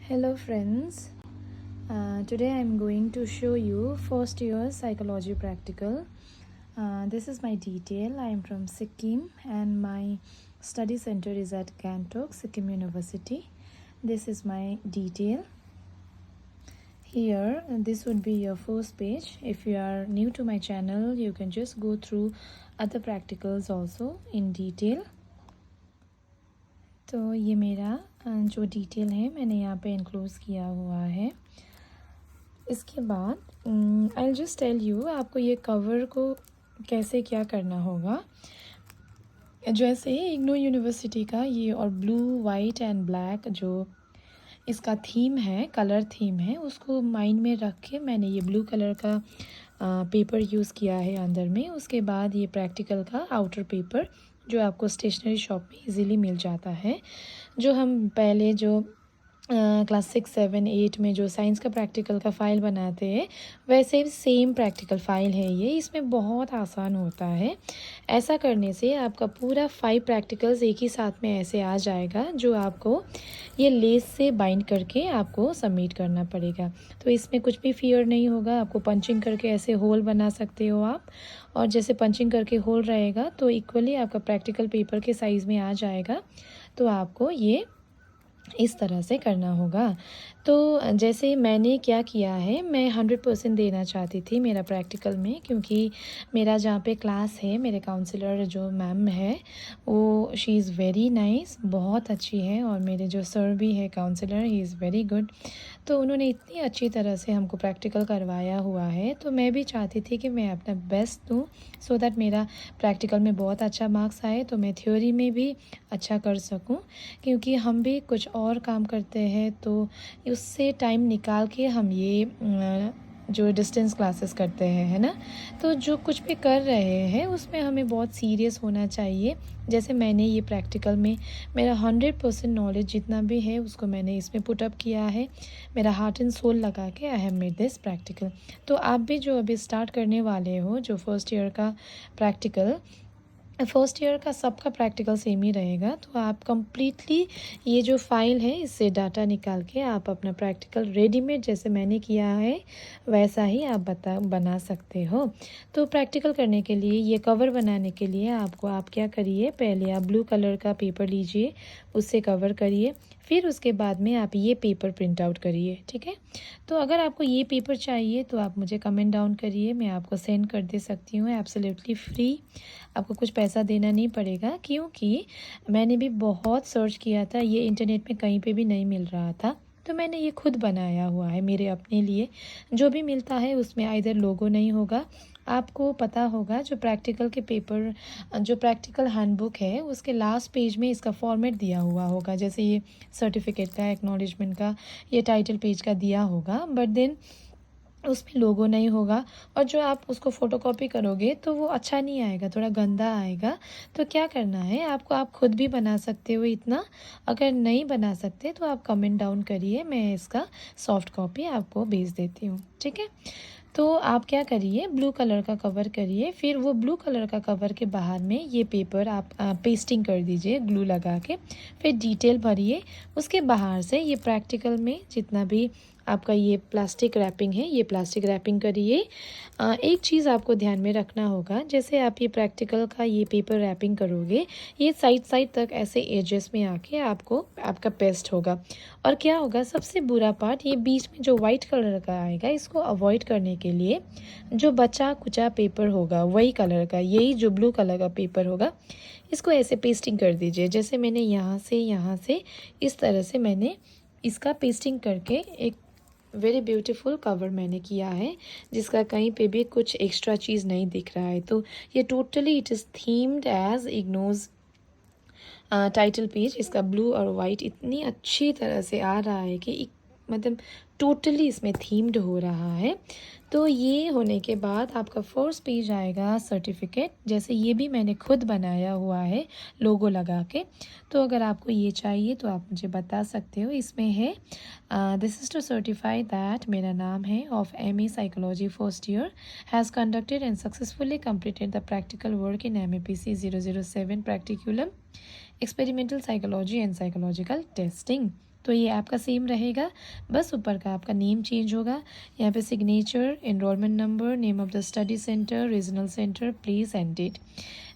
Hello friends, today I am going to show you first year psychology practical. This is my detail. I am from Sikkim and my study center is at Gangtok, Sikkim University. This is my detail. Here, this would be your first page. If you are new to my channel, you can just go through other practicals also in detail. तो ये मेरा जो detail है मैंने यहाँ पे enclose किया हुआ है. इसके बाद आई जस्ट टेल यू आपको ये कवर को कैसे क्या करना होगा. जैसे इग्नू यूनिवर्सिटी का ये और ब्लू वाइट एंड ब्लैक जो इसका थीम है, कलर थीम है, उसको माइंड में रख के मैंने ये ब्लू कलर का पेपर यूज़ किया है अंदर में. उसके बाद ये प्रैक्टिकल का आउटर पेपर जो आपको स्टेशनरी शॉप में इजीली मिल जाता है. जो हम पहले जो क्लास 6, 7, 8 में जो साइंस का प्रैक्टिकल का फ़ाइल बनाते हैं वैसे सेम प्रैक्टिकल फ़ाइल है ये. इसमें बहुत आसान होता है. ऐसा करने से आपका पूरा 5 प्रैक्टिकल्स एक ही साथ में ऐसे आ जाएगा जो आपको ये लेस से बाइंड करके आपको सबमिट करना पड़ेगा. तो इसमें कुछ भी फियर नहीं होगा. आपको पंचिंग करके ऐसे होल बना सकते हो आप, और जैसे पंचिंग करके होल रहेगा तो इक्वली आपका प्रैक्टिकल पेपर के साइज़ में आ जाएगा. तो आपको ये इस तरह से करना होगा. तो जैसे मैंने क्या किया है, मैं 100% देना चाहती थी मेरा प्रैक्टिकल में, क्योंकि मेरा जहाँ पे क्लास है, मेरे काउंसलर जो मैम है वो शी इज़ वेरी नाइस, बहुत अच्छी है. और मेरे जो सर भी है counsellor, he is very good. तो उन्होंने इतनी अच्छी तरह से हमको प्रैक्टिकल करवाया हुआ है. तो मैं भी चाहती थी कि मैं अपना बेस्ट दूँ सो दैट मेरा प्रैक्टिकल में बहुत अच्छा मार्क्स आए, तो मैं थ्योरी में भी अच्छा कर सकूँ. क्योंकि हम भी कुछ और काम करते हैं तो उससे टाइम निकाल के हम ये जो डिस्टेंस क्लासेस करते हैं, है ना. तो जो कुछ भी कर रहे हैं उसमें हमें बहुत सीरियस होना चाहिए. जैसे मैंने ये प्रैक्टिकल में मेरा 100% नॉलेज जितना भी है उसको मैंने इसमें पुट अप किया है. मेरा हार्ट एंड सोल लगा के I have made this practical. तो आप भी जो अभी स्टार्ट करने वाले हो, जो फर्स्ट ईयर का प्रैक्टिकल, फर्स्ट ईयर का सबका प्रैक्टिकल सेम ही रहेगा. तो आप कम्प्लीटली ये जो फाइल है इससे डाटा निकाल के आप अपना प्रैक्टिकल रेडीमेड जैसे मैंने किया है वैसा ही आप बना सकते हो. तो प्रैक्टिकल करने के लिए, ये कवर बनाने के लिए आप क्या करिए, पहले आप ब्लू कलर का पेपर लीजिए, उससे कवर करिए. फिर उसके बाद में आप ये पेपर प्रिंट आउट करिए. ठीक है. तो अगर आपको ये पेपर चाहिए तो आप मुझे कमेंट डाउन करिए, मैं आपको सेंड कर दे सकती हूँ एब्सोल्युटली फ्री. आपको कुछ पैसा देना नहीं पड़ेगा, क्योंकि मैंने भी बहुत सर्च किया था, ये इंटरनेट में कहीं पे भी नहीं मिल रहा था. तो मैंने ये खुद बनाया हुआ है मेरे अपने लिए. जो भी मिलता है उसमें आइदर लोगो नहीं होगा. आपको पता होगा जो प्रैक्टिकल के पेपर, जो प्रैक्टिकल हैंडबुक है उसके लास्ट पेज में इसका फॉर्मेट दिया हुआ होगा. जैसे ये सर्टिफिकेट का, एक्नॉलेजमेंट का, ये टाइटल पेज का दिया होगा, बट देन उसमें लोगो नहीं होगा. और जो आप उसको फ़ोटोकॉपी करोगे तो वो अच्छा नहीं आएगा, थोड़ा गंदा आएगा. तो क्या करना है आपको, आप खुद भी बना सकते हो इतना. अगर नहीं बना सकते तो आप कमेंट डाउन करिए, मैं इसका सॉफ्ट कॉपी आपको भेज देती हूँ. ठीक है. तो आप क्या करिए, ब्लू कलर का कवर करिए. फिर वो ब्लू कलर का कवर के बाहर में ये पेपर आप पेस्टिंग कर दीजिए ग्लू लगा के. फिर डिटेल भरिए. उसके बाहर से ये प्रैक्टिकल में जितना भी आपका ये प्लास्टिक रैपिंग है, ये प्लास्टिक रैपिंग करिए. एक चीज़ आपको ध्यान में रखना होगा, जैसे आप ये प्रैक्टिकल का ये पेपर रैपिंग करोगे, ये साइड तक ऐसे एजेस में आके आपका पेस्ट होगा. और क्या होगा, सबसे बुरा पार्ट ये बीच में जो वाइट कलर का आएगा, इसको अवॉइड करने के लिए जो बचा कुचा पेपर होगा वही कलर का, यही जो ब्लू कलर का पेपर होगा, इसको ऐसे पेस्टिंग कर दीजिए. जैसे मैंने यहाँ से इस तरह से मैंने इसका पेस्टिंग करके एक वेरी ब्यूटीफुल कवर मैंने किया है, जिसका कहीं पे भी कुछ एक्स्ट्रा चीज़ नहीं दिख रहा है. तो ये totally it is themed as IGNOU's title page. इसका ब्लू और वाइट इतनी अच्छी तरह से आ रहा है कि मतलब टोटली इसमें थीम्ड हो रहा है. तो ये होने के बाद आपका फर्स्ट पेज आएगा सर्टिफिकेट. जैसे ये भी मैंने खुद बनाया हुआ है लोगो लगा के. तो अगर आपको ये चाहिए तो आप मुझे बता सकते हो. इसमें है this is to certify that मेरा नाम है of MA psychology first year has conducted and successfully completed the practical work in MAPC 007 practicum experimental psychology and psychological testing. तो ये आपका सेम रहेगा, बस ऊपर का आपका नेम चेंज होगा। यहाँ पे signature, enrolment number, name of the study centre, regional centre, place and date.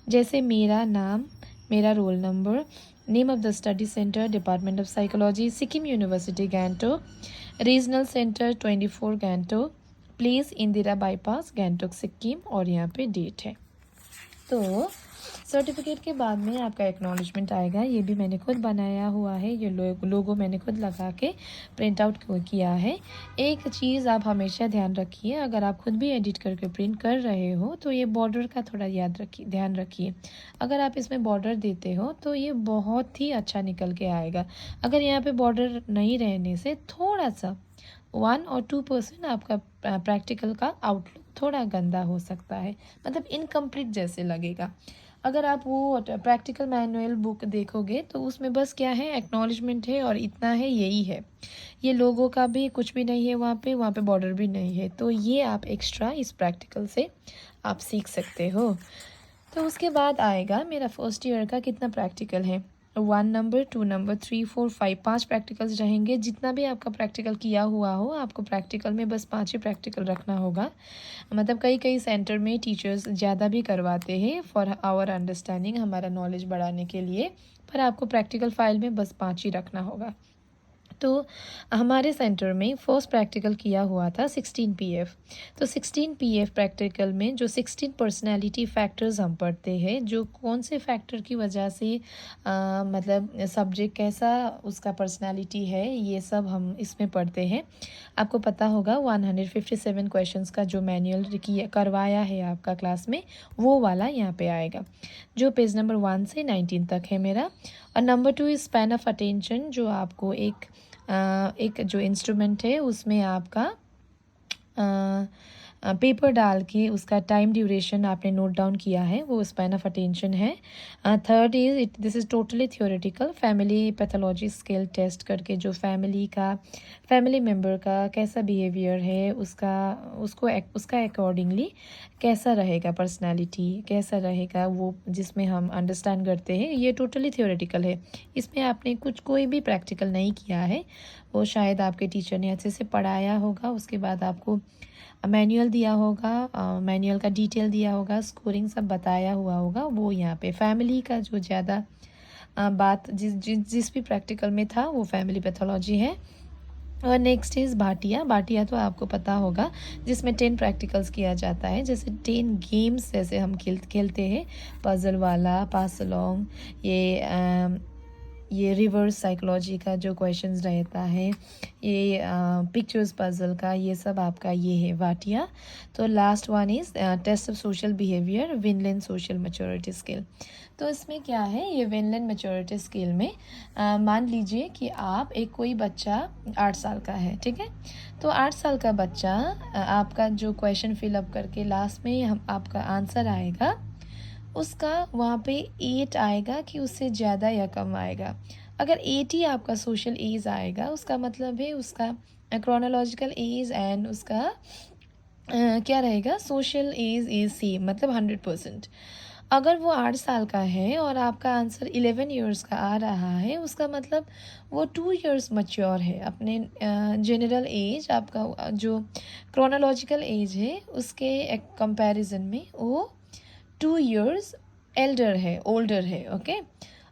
जैसे मेरा नाम, मेरा roll number, name of the study centre department of psychology Sikkim university Gangtok, regional centre 24 Gangtok, place Indira bypass Gangtok Sikkim, और यहाँ पे डेट है। तो सर्टिफिकेट के बाद में आपका एक्नॉलेजमेंट आएगा। ये भी मैंने खुद बनाया हुआ है, ये लोगो मैंने खुद लगा के प्रिंट आउट किया है। एक चीज़ आप हमेशा ध्यान रखिए, अगर आप खुद भी एडिट करके प्रिंट कर रहे हो तो ये बॉर्डर का थोड़ा ध्यान रखिए। अगर आप इसमें बॉर्डर देते हो तो ये बहुत ही अच्छा निकल के आएगा। अगर यहाँ पे बॉर्डर नहीं रहने से थोड़ा सा 1 और 2% आपका प्रैक्टिकल का आउटलुक थोड़ा गंदा हो सकता है, मतलब इनकम्प्लीट जैसे लगेगा। अगर आप वो प्रैक्टिकल मैनुअल बुक देखोगे तो उसमें बस क्या है, एक्नॉलेजमेंट है और इतना है, यही है। ये लोगों का भी कुछ भी नहीं है, वहाँ पे बॉर्डर भी नहीं है। तो ये आप एक्स्ट्रा इस प्रैक्टिकल से आप सीख सकते हो। तो उसके बाद आएगा मेरा फर्स्ट ईयर का कितना प्रैक्टिकल है। 1 नंबर, 2 नंबर, 3, 4, 5, 5 प्रैक्टिकल्स रहेंगे। जितना भी आपका प्रैक्टिकल किया हुआ हो, आपको प्रैक्टिकल में बस 5 ही प्रैक्टिकल रखना होगा। मतलब कई सेंटर में टीचर्स ज़्यादा भी करवाते हैं फॉर आवर अंडरस्टैंडिंग, हमारा नॉलेज बढ़ाने के लिए, पर आपको प्रैक्टिकल फाइल में बस 5 ही रखना होगा। तो हमारे सेंटर में फर्स्ट प्रैक्टिकल किया हुआ था 16 पीएफ। तो 16 पीएफ प्रैक्टिकल में जो 16 पर्सनालिटी फैक्टर्स हम पढ़ते हैं, जो कौन से फैक्टर की वजह से मतलब सब्जेक्ट कैसा उसका पर्सनालिटी है, ये सब हम इसमें पढ़ते हैं। आपको पता होगा 157 क्वेश्चंस का जो मैनुअल करवाया है आपका क्लास में, वो वाला यहाँ पे आएगा, जो पेज नंबर 1 से 19 तक है मेरा। और number 2 is span of attention, जो आपको एक जो इंस्ट्रूमेंट है उसमें आपका पेपर डाल के उसका टाइम ड्यूरेशन आपने नोट डाउन किया है, वो स्पैन ऑफ अटेंशन है। Third is this is totally theoretical, family pathology skill test करके जो फैमिली मेम्बर का कैसा बिहेवियर है, उसका अकॉर्डिंगली कैसा रहेगा पर्सनालिटी, कैसा रहेगा वो, जिसमें हम अंडरस्टैंड करते हैं। ये टोटली थियोरेटिकल है, इसमें आपने कोई भी प्रैक्टिकल नहीं किया है। वो शायद आपके टीचर ने अच्छे से पढ़ाया होगा, उसके बाद आपको मैनुअल दिया होगा, मैनुअल का डिटेल दिया होगा, स्कोरिंग सब बताया हुआ होगा। वो यहाँ पे फैमिली का जो ज़्यादा बात जिस भी प्रैक्टिकल में था, वो फैमिली पैथोलॉजी है। और नेक्स्ट इज़ भाटिया तो आपको पता होगा, जिसमें 10 प्रैक्टिकल्स किया जाता है, जैसे 10 गेम्स जैसे हम खेलते हैं, पजल वाला, पास अलोंग, ये रिवर्स साइकोलॉजी का जो क्वेश्चंस रहता है, ये पिक्चर्स पजल का, ये सब आपका ये है वाटिया। तो last one is test of social behaviour, Vineland social maturity skill. तो इसमें क्या है, ये विनलैंड मैच्योरिटी स्किल में मान लीजिए कि आप कोई बच्चा 8 साल का है, ठीक है। तो 8 साल का बच्चा आपका जो क्वेश्चन फिलअप करके लास्ट में आपका आंसर आएगा, उसका वहाँ पे 8 आएगा कि उससे ज़्यादा या कम आएगा। अगर 8 ही आपका सोशल एज आएगा, उसका मतलब है उसका क्रोनोलॉजिकल एज एंड उसका क्या रहेगा, सोशल एज इज सेम, मतलब 100%। अगर वो 8 साल का है और आपका आंसर 11 इयर्स का आ रहा है, उसका मतलब वो 2 इयर्स मैच्योर है अपने जनरल एज, आपका जो क्रोनोलॉजिकल एज है उसके कंपैरिजन में वो 2 इयर्स ओल्डर है, ओके।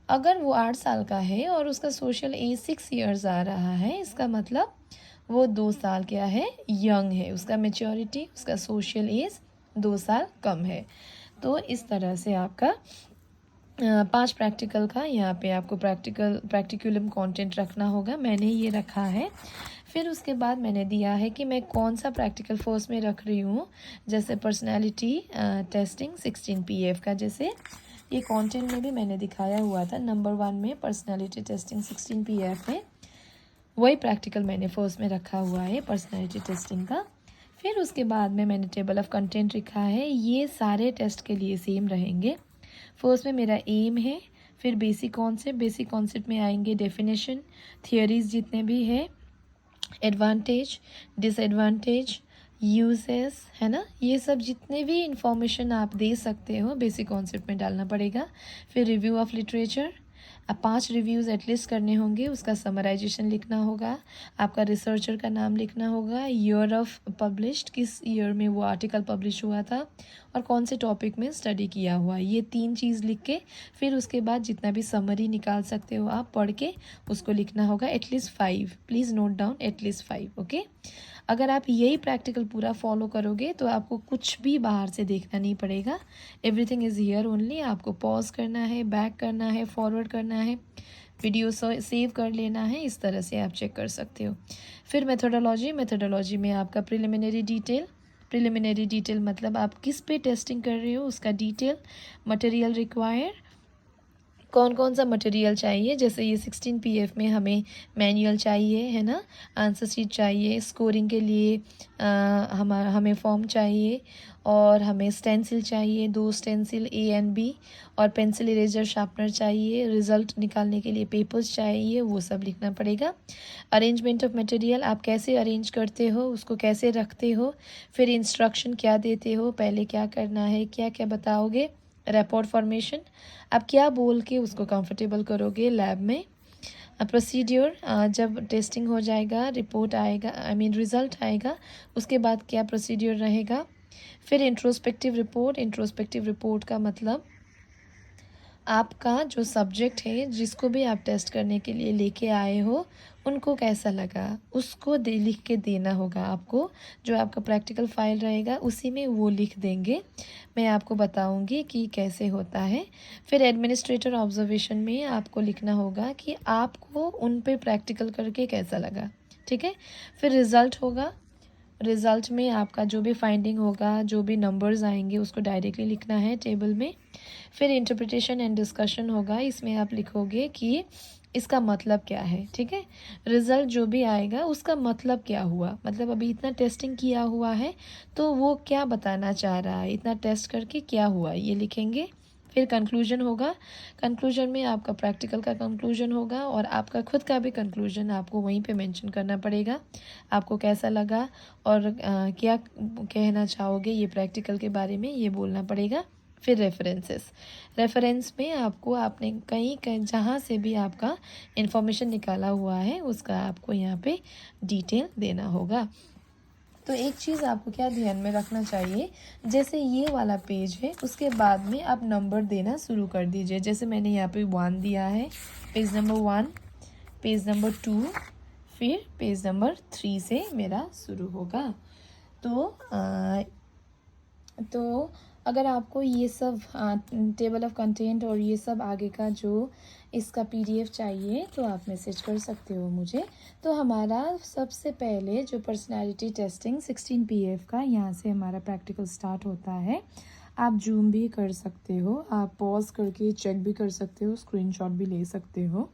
अगर वो 8 साल का है और उसका सोशल एज 6 इयर्स आ रहा है, इसका मतलब वो 2 साल क्या है, यंग है, उसका मैच्योरिटी, उसका सोशल एज 2 साल कम है। तो इस तरह से आपका 5 प्रैक्टिकल का यहाँ पे आपको प्रैक्टिकुलम कंटेंट रखना होगा। मैंने ये रखा है। फिर उसके बाद मैंने दिया है कि मैं कौन सा प्रैक्टिकल फोर्स में रख रही हूँ, जैसे पर्सनालिटी टेस्टिंग 16 पीएफ का, जैसे ये कंटेंट में भी मैंने दिखाया हुआ था। नंबर 1 में पर्सनालिटी टेस्टिंग 16 पीएफ है, वही प्रैक्टिकल मैंने फर्स्ट में रखा हुआ है पर्सनालिटी टेस्टिंग का। फिर उसके बाद में मैंने टेबल ऑफ कंटेंट रखा है, ये सारे टेस्ट के लिए सेम रहेंगे। फर्स्ट में मेरा एम है, फिर बेसिक कॉन्सेप्ट में आएंगे डेफिनेशन, थियोरीज जितने भी है, एडवांटेज, डिसएडवांटेज, यूजेस, है ना, ये सब जितने भी इंफॉर्मेशन आप दे सकते हो बेसिक कॉन्सेप्ट में डालना पड़ेगा। फिर रिव्यू ऑफ लिटरेचर, अब 5 रिव्यूज़ एटलीस्ट करने होंगे, उसका समराइजेशन लिखना होगा, आपका रिसर्चर का नाम लिखना होगा, ईयर ऑफ पब्लिश्ड, किस ईयर में वो आर्टिकल पब्लिश हुआ था और कौन से टॉपिक में स्टडी किया हुआ, ये 3 चीज़ लिख के फिर उसके बाद जितना भी समरी निकाल सकते हो आप पढ़ के उसको लिखना होगा at least 5। Please note down at least 5, okay. अगर आप यही प्रैक्टिकल पूरा फॉलो करोगे तो आपको कुछ भी बाहर से देखना नहीं पड़ेगा, एवरीथिंग इज़ हियर ओनली। आपको पॉज करना है, बैक करना है, फॉरवर्ड करना है, वीडियो सेव कर लेना है, इस तरह से आप चेक कर सकते हो। फिर मेथोडोलॉजी में आपका प्रिलिमिनरी डिटेल मतलब आप किस पे टेस्टिंग कर रहे हो उसका डिटेल, मटेरियल रिक्वायर, कौन कौन सा मटेरियल चाहिए, जैसे ये 16 PF में हमें मैनुअल चाहिए है ना, आंसर शीट चाहिए, स्कोरिंग के लिए हमें फॉर्म चाहिए, और हमें स्टेंसिल चाहिए, 2 स्टेंसिल A and B, और पेंसिल इरेजर शार्पनर चाहिए, रिज़ल्ट निकालने के लिए पेपर्स चाहिए, वो सब लिखना पड़ेगा। अरेंजमेंट ऑफ मटेरियल, आप कैसे अरेंज करते हो, उसको कैसे रखते हो, फिर इंस्ट्रक्शन क्या देते हो, पहले क्या करना है, क्या क्या बताओगे, रिपोर्ट फॉर्मेशन, आप क्या बोल के उसको कंफर्टेबल करोगे लैब में, प्रोसीड्योर, जब टेस्टिंग हो जाएगा, रिपोर्ट आएगा, आई मीन रिज़ल्ट आएगा, उसके बाद क्या प्रोसीड्योर रहेगा, फिर इंट्रोस्पेक्टिव रिपोर्ट का मतलब आपका जो सब्जेक्ट है जिसको भी आप टेस्ट करने के लिए लेके आए हो उनको कैसा लगा, उसको लिख के देना होगा आपको, जो आपका प्रैक्टिकल फाइल रहेगा उसी में वो लिख देंगे, मैं आपको बताऊंगी कि कैसे होता है। फिर एडमिनिस्ट्रेटर ऑब्जर्वेशन में आपको लिखना होगा कि आपको उन पे प्रैक्टिकल करके कैसा लगा, ठीक है। फिर रिज़ल्ट होगा, रिज़ल्ट में आपका जो भी फाइंडिंग होगा, जो भी नंबर्स आएंगे उसको डायरेक्टली लिखना है टेबल में। फिर इंटरप्रिटेशन एंड डिस्कशन होगा, इसमें आप लिखोगे कि इसका मतलब क्या है, ठीक है। रिज़ल्ट जो भी आएगा उसका मतलब क्या हुआ, मतलब अभी इतना टेस्टिंग किया हुआ है तो वो क्या बताना चाह रहा है, इतना टेस्ट करके क्या हुआ, ये लिखेंगे। फिर कंक्लूजन होगा, कंक्लूजन में आपका प्रैक्टिकल का कंक्लूजन होगा और आपका खुद का भी कंक्लूजन आपको वहीं पे मेंशन करना पड़ेगा, आपको कैसा लगा और क्या कहना चाहोगे ये प्रैक्टिकल के बारे में, ये बोलना पड़ेगा। फिर रेफरेंस में आपको आपने कहीं जहाँ से भी आपका इन्फॉर्मेशन निकाला हुआ है उसका आपको यहाँ पे डिटेल देना होगा। तो एक चीज़ आपको क्या ध्यान में रखना चाहिए, जैसे ये वाला पेज है उसके बाद में आप नंबर देना शुरू कर दीजिए, जैसे मैंने यहाँ पे 1 दिया है, पेज नंबर 1, पेज नंबर 2, फिर पेज नंबर 3 से मेरा शुरू होगा। तो अगर आपको ये सब टेबल ऑफ कंटेंट और ये सब आगे का जो इसका PDF चाहिए तो आप मैसेज कर सकते हो मुझे। तो हमारा सबसे पहले जो पर्सनालिटी टेस्टिंग 16 PF का, यहाँ से हमारा प्रैक्टिकल स्टार्ट होता है। आप जूम भी कर सकते हो, आप पॉज करके चेक भी कर सकते हो, स्क्रीनशॉट भी ले सकते हो।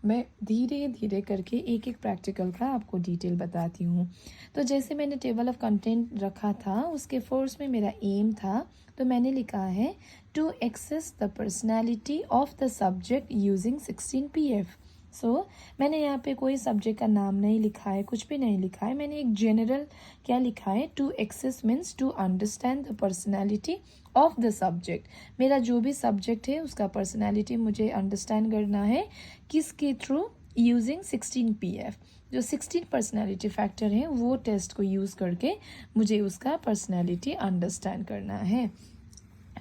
मैं धीरे धीरे करके एक एक प्रैक्टिकल का आपको डिटेल बताती हूँ। तो जैसे मैंने टेबल ऑफ कंटेंट रखा था उसके फर्स्ट में मेरा एम था, तो मैंने लिखा है to access the personality of the subject using 16 PF। So मैंने यहाँ पे कोई सब्जेक्ट का नाम नहीं लिखा है, कुछ भी नहीं लिखा है, मैंने एक जनरल क्या लिखा है, to access means to understand the personality of the subject. मेरा जो भी सब्जेक्ट है उसका पर्सनैलिटी मुझे अंडरस्टैंड करना है, किसके थ्रू, यूजिंग 16 PF। जो 16 पर्सनैलिटी फैक्टर हैं वो टेस्ट को यूज़ करके मुझे उसका पर्सनैलिटी अंडरस्टैंड करना है।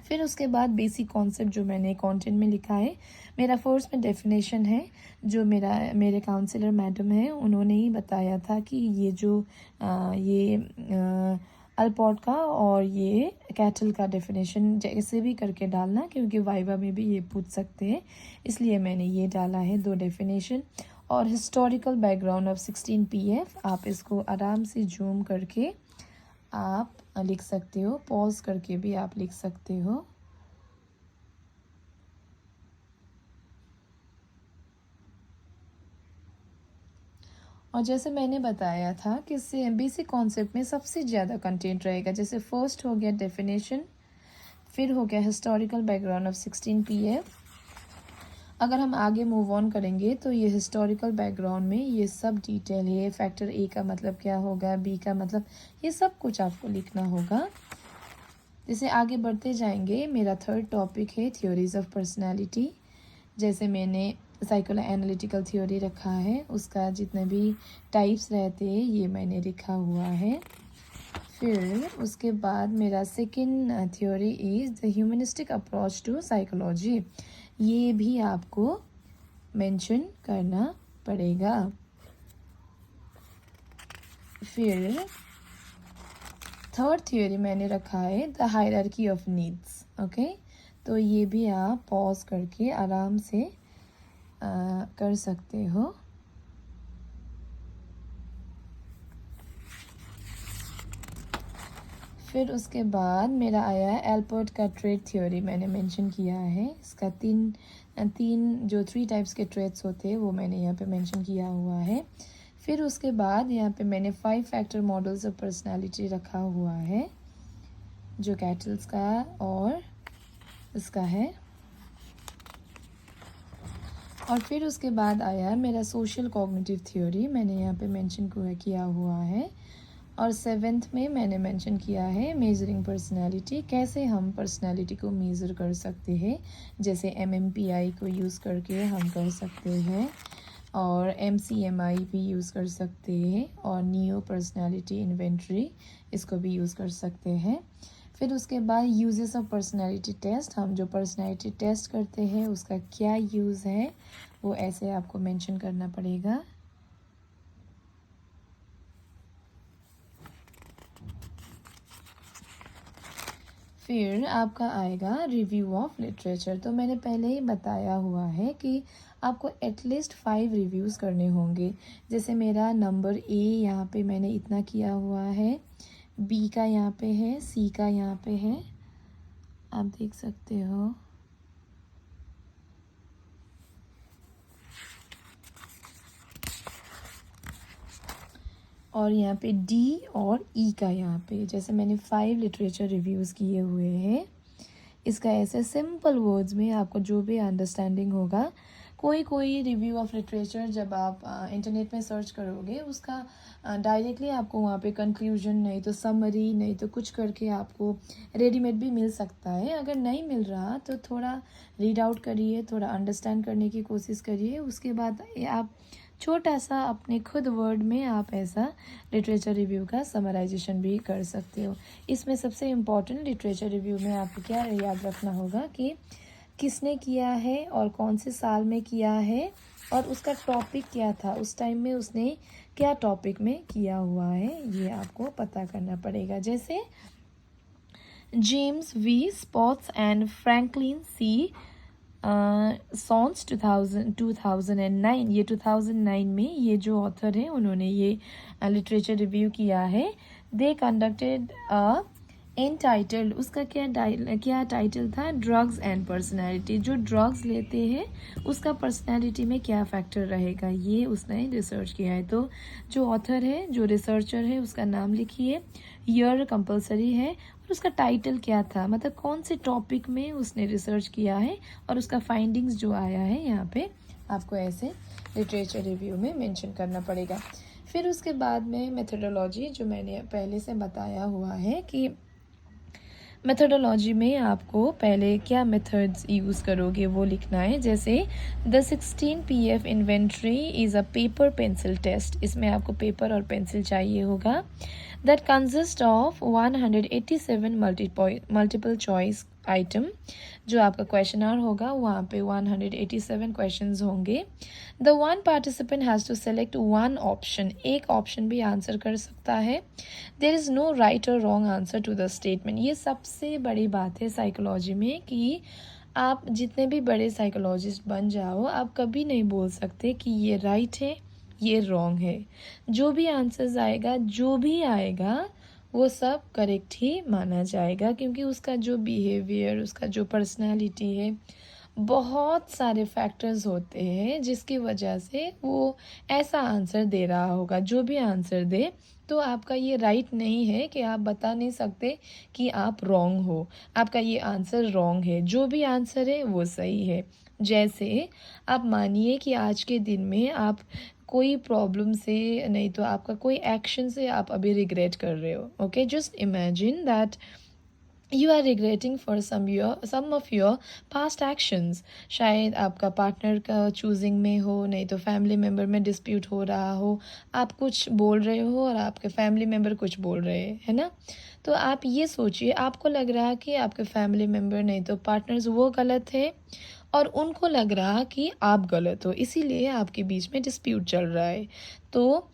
फिर उसके बाद बेसिक कॉन्सेप्ट जो मैंने कंटेंट में लिखा है, मेरा फर्स्ट में डेफिनेशन है, जो मेरे काउंसलर मैडम हैं उन्होंने ही बताया था कि ये जो ये अल्पॉट का और ये कैटल का डेफिनेशन जैसे भी करके डालना, क्योंकि वाइवा में भी ये पूछ सकते हैं, इसलिए मैंने ये डाला है 2 डेफिनेशन। और हिस्टोरिकल बैकग्राउंड ऑफ 16 PF, आप इसको आराम से जूम करके आप लिख सकते हो, पॉज करके भी आप लिख सकते हो। और जैसे मैंने बताया था कि बेसिक कॉन्सेप्ट में सबसे ज़्यादा कंटेंट रहेगा, जैसे फर्स्ट हो गया डेफिनेशन, फिर हो गया हिस्टोरिकल बैकग्राउंड ऑफ 16 PF। अगर हम आगे मूव ऑन करेंगे तो ये हिस्टोरिकल बैकग्राउंड में ये सब डिटेल है, फैक्टर A का मतलब क्या होगा, B का मतलब, ये सब कुछ आपको लिखना होगा। जैसे आगे बढ़ते जाएंगे, मेरा थर्ड टॉपिक है थ्योरीज ऑफ पर्सनालिटी। जैसे मैंने साइको एनालिटिकल थ्योरी रखा है, उसका जितने भी टाइप्स रहते हैं ये मैंने लिखा हुआ है। फिर उसके बाद मेरा second theory is the humanistic approach to psychology, ये भी आपको मेंशन करना पड़ेगा। फिर थर्ड थ्योरी मैंने रखा है the hierarchy of needs. Okay, तो ये भी आप पॉज करके आराम से कर सकते हो। फिर उसके बाद मेरा आया है एल्पर्ट का ट्रेट थ्योरी, मैंने मेंशन किया है। इसका तीन जो 3 टाइप्स के ट्रेट्स होते हैं वो मैंने यहाँ पे मेंशन किया हुआ है। फिर उसके बाद यहाँ पे मैंने 5 फैक्टर मॉडल्स ऑफ पर्सनालिटी रखा हुआ है, जो कैटल्स का और इसका है। और फिर उसके बाद आया मेरा सोशल कॉग्निटिव थ्योरी, मैंने यहाँ पे मेंशन किया हुआ है। और 7th में मैंने मेंशन किया है मेजरिंग पर्सनालिटी, कैसे हम पर्सनालिटी को मेज़र कर सकते हैं, जैसे MMPI को यूज़ करके हम कर सकते हैं, और MCMI भी यूज़ कर सकते हैं, और नियो पर्सनालिटी इन्वेंट्री इसको भी यूज़ कर सकते हैं। फिर उसके बाद यूजेस ऑफ पर्सनालिटी टेस्ट, हम जो पर्सनालिटी टेस्ट करते हैं उसका क्या यूज़ है वो ऐसे आपको मेंशन करना पड़ेगा। फिर आपका आएगा रिव्यू ऑफ लिटरेचर। तो मैंने पहले ही बताया हुआ है कि आपको एटलीस्ट 5 रिव्यूज़ करने होंगे। जैसे मेरा नंबर A यहाँ पे मैंने इतना किया हुआ है, B का यहाँ पे है, C का यहाँ पे है, आप देख सकते हो। और यहाँ पे D और E का यहाँ पे, जैसे मैंने 5 लिटरेचर रिव्यूज़ किए हुए हैं। इसका ऐसे सिंपल वर्ड्स में आपको जो भी अंडरस्टैंडिंग होगा, कोई रिव्यू ऑफ लिटरेचर जब आप इंटरनेट में सर्च करोगे उसका डायरेक्टली आपको वहाँ पे कंक्लूजन नहीं तो समरी नहीं तो कुछ करके आपको रेडीमेड भी मिल सकता है। अगर नहीं मिल रहा तो थोड़ा रीड आउट करिए, थोड़ा अंडरस्टैंड करने की कोशिश करिए, उसके बाद आप छोटा सा अपने खुद वर्ड में आप ऐसा लिटरेचर रिव्यू का समराइजेशन भी कर सकते हो। इसमें सबसे इम्पॉर्टेंट लिटरेचर रिव्यू में आपको क्या याद रखना होगा कि किसने किया है और कौन से साल में किया है और उसका टॉपिक क्या था, उस टाइम में उसने क्या टॉपिक में किया हुआ है, ये आपको पता करना पड़ेगा। जैसे James V Spotts and Franklin C Shontz 2009, ये 2009 में ये जो ऑथर है उन्होंने ये लिटरेचर रिव्यू किया है। दे कंडक्टेड अ एनटाइटल्ड, उसका क्या टाइटल था, ड्रग्स एंड पर्सनैलिटी, जो ड्रग्स लेते हैं उसका पर्सनैलिटी में क्या फैक्टर रहेगा, ये उसने रिसर्च किया है। तो जो ऑथर है, जो रिसर्चर है, उसका नाम लिखिए, ईयर कंपलसरी है, और उसका टाइटल क्या था, मतलब कौन से टॉपिक में उसने रिसर्च किया है और उसका फाइंडिंग्स जो आया है यहाँ पे आपको ऐसे लिटरेचर रिव्यू में मेंशन करना पड़ेगा। फिर उसके बाद में मेथोडोलॉजी, जो मैंने पहले से बताया हुआ है कि मेथोडोलॉजी में आपको पहले क्या मेथड्स यूज़ करोगे वो लिखना है। जैसे the 16 PF inventory is a paper pencil test, इसमें आपको पेपर और पेंसिल चाहिए होगा। That consist of 187 multiple choice item, जो आपका क्वेश्चनर होगा वहाँ पे 187 क्वेश्चंस होंगे। The one participant has to select one option, एक ऑप्शन भी आंसर कर सकता है। देयर इज़ नो राइट और wrong answer to the statement. ये सबसे बड़ी बात है साइकोलॉजी में कि आप जितने भी बड़े साइकोलॉजिस्ट बन जाओ, आप कभी नहीं बोल सकते कि ये राइट है ये रॉन्ग है। जो भी आंसर्स आएगा, जो भी आएगा, वो सब करेक्ट ही माना जाएगा, क्योंकि उसका जो बिहेवियर, उसका जो पर्सनालिटी है, बहुत सारे फैक्टर्स होते हैं जिसकी वजह से वो ऐसा आंसर दे रहा होगा। जो भी आंसर दे, तो आपका ये राइट नहीं है कि आप बता नहीं सकते कि आप रॉन्ग हो, आपका ये आंसर रॉन्ग है। जो भी आंसर है वो सही है। जैसे आप मानिए कि आज के दिन में आप कोई प्रॉब्लम से नहीं तो आपका कोई एक्शन से आप अभी रिग्रेट कर रहे हो। Okay, just imagine that you are regretting for some of your past actions. शायद आपका पार्टनर का चूजिंग में हो, नहीं तो फैमिली मेम्बर में डिस्प्यूट हो रहा हो, आप कुछ बोल रहे हो और आपके फैमिली मेम्बर कुछ बोल रहे हैं, है ना। तो आप ये सोचिए, आपको लग रहा कि आपके फैमिली मेम्बर नहीं तो पार्टनर्स वो गलत है और उनको लग रहा कि आप गलत हो, इसीलिए आपके बीच में डिस्प्यूट चल रहा है। तो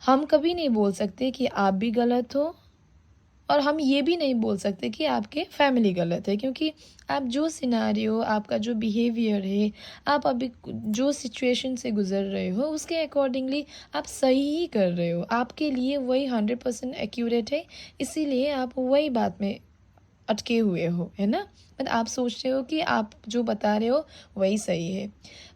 हम कभी नहीं बोल सकते कि आप भी गलत हो और हम ये भी नहीं बोल सकते कि आपके फैमिली गलत है, क्योंकि आप जो सिनारियो, आपका जो बिहेवियर है, आप अभी जो सिचुएशन से गुजर रहे हो उसके अकॉर्डिंगली आप सही ही कर रहे हो। आपके लिए वही 100% एक्यूरेट है, इसीलिए आप वही बात में अटके हुए हो, है ना। मतलब आप सोच रहे हो कि आप जो बता रहे हो वही सही है,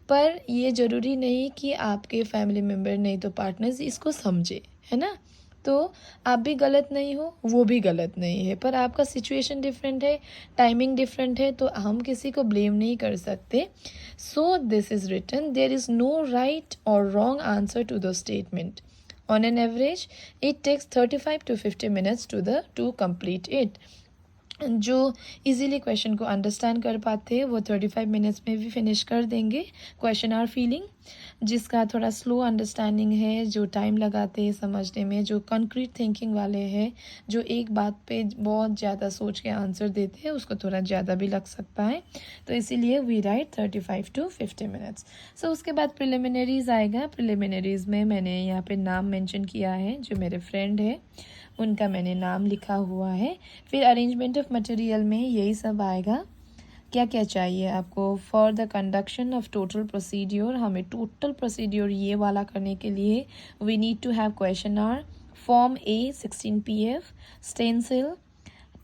पर ये ज़रूरी नहीं कि आपके फैमिली मेम्बर नहीं तो पार्टनर्स इसको समझे, है ना। तो आप भी गलत नहीं हो, वो भी गलत नहीं है, पर आपका सिचुएशन डिफरेंट है, टाइमिंग डिफरेंट है, तो हम किसी को ब्लेम नहीं कर सकते। So this is written, there is no right और wrong answer to the statement. On an average, it takes 35 to 50 minutes to complete it. जो इजीली क्वेश्चन को अंडरस्टैंड कर पाते हैं वो 35 मिनट्स में भी फिनिश कर देंगे क्वेश्चन आर फीलिंग। जिसका थोड़ा स्लो अंडरस्टैंडिंग है, जो टाइम लगाते हैं समझने में, जो कंक्रीट थिंकिंग वाले हैं, जो एक बात पे बहुत ज़्यादा सोच के आंसर देते हैं, उसको थोड़ा ज़्यादा भी लग सकता है। तो इसीलिए वी राइट 35 to 50 मिनट्स। सो उसके बाद प्रिलिमिनरीज आएगा। प्रिलिमिनरीज में मैंने यहाँ पे नाम मेंशन किया है, जो मेरे फ्रेंड है उनका मैंने नाम लिखा हुआ है। फिर अरेंजमेंट ऑफ मटेरियल में यही सब आएगा, क्या क्या चाहिए आपको for the conduction of total procedure. हमें टोटल प्रोसीड्योर ये वाला करने के लिए we need to have questionnaire, form A 16 PF, stencil,